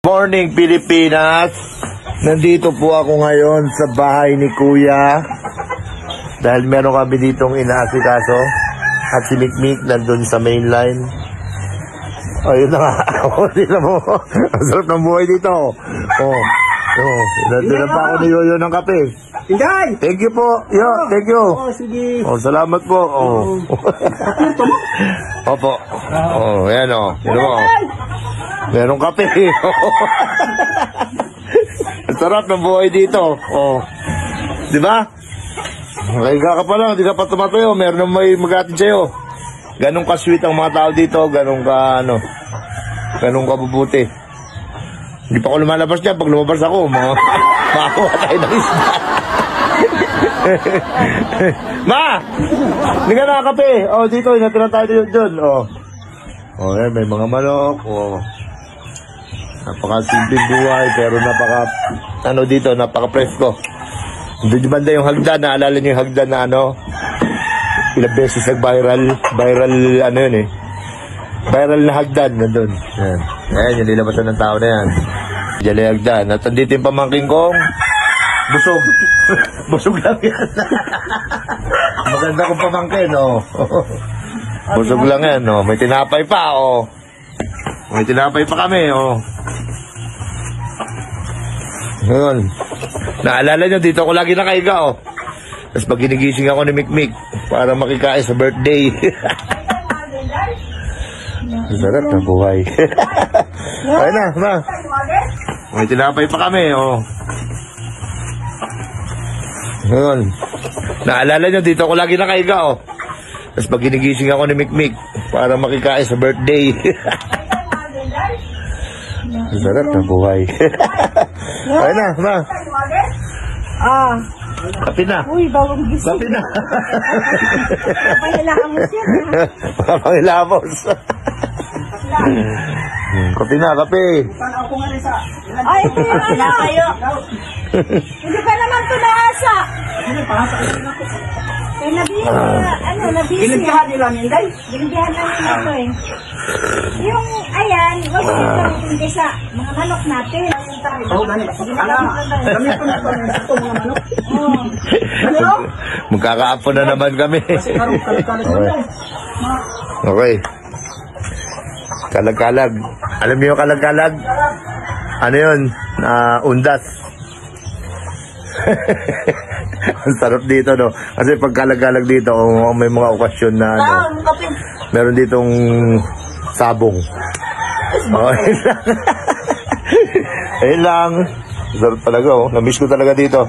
Morning Pilipinas! Nandito po ako ngayon sa bahay ni Kuya dahil meron kami ditong inaasikaso at si Mikmik nandun sa mainline. Ayun na nga. Dito mo. Ang sarap ng buhay dito. Nandun pa ako ni Yoyo ng kape. Inday! Thank you po. Thank you. Sige. Salamat po. Opo. Ayan o. Merong kape. Ang sarap ng buhay dito. Di ba? Kaya ka pa lang, di ka pa tumatayo. Meron na may mag-atid sa'yo. Ganong ka-sweet ang mga tao dito. Ganong ka bubuti. Hindi pa ako lumalabas dyan. Pag lumabas ako, makakuha tayo ng isda. Ma! Hindi ka nakakape. Dito, inatira tayo dyan. Yan, may mga manok. Napaka-simpleng buhay, pero napaka-presko. Doon banda yung hagdan, naalala niyo yung hagdan na ilang beses nag-viral, yun eh. Viral na hagdan, nandun. Ayan, yung nilabasan ng tao na yan. Diyan yung hagdan. At andito yung pamangking kong busog. Busog lang yan. Maganda kong pamangkin, Busog lang yan, May tinapay pa, May tinapay pa kami, Ngayon, naalala nyo, dito ako lagi nakaiga, Tapos pag ginigising ako ni Mikmik para makikain sa birthday. Sarap na buhay. Ayun na, ma. May tinapay pa kami, Ngayon, naalala nyo, dito ako lagi nakaiga, Tapos pag ginigising ako ni Mikmik para makikain sa birthday. Sarap na buhay. Ayun na, ma. Kape na. Uy, bawang gising. Kape na. Pangilamos yan. Pangilamos. Kape na, kape. Ay, ito yung tayo. Hindi pa naman ito naasa. Nabisi. Binigyan nila Inday? Binigyan namin ito Yung, ayan, wag mo ito sa mga manok natin. Gamit ko na ito mga manok. Magkakaapo na naman kami. Okay. Kalag-kalag. Alam niyo yung kalag-kalag? Ano yun? Undas. Ang sarap dito, Kasi pag kalag-kalag dito, may mga okasyon na, meron ditong sabong. Ayun lang. Ayun lang. Sarap talaga, Na-miss ko talaga dito.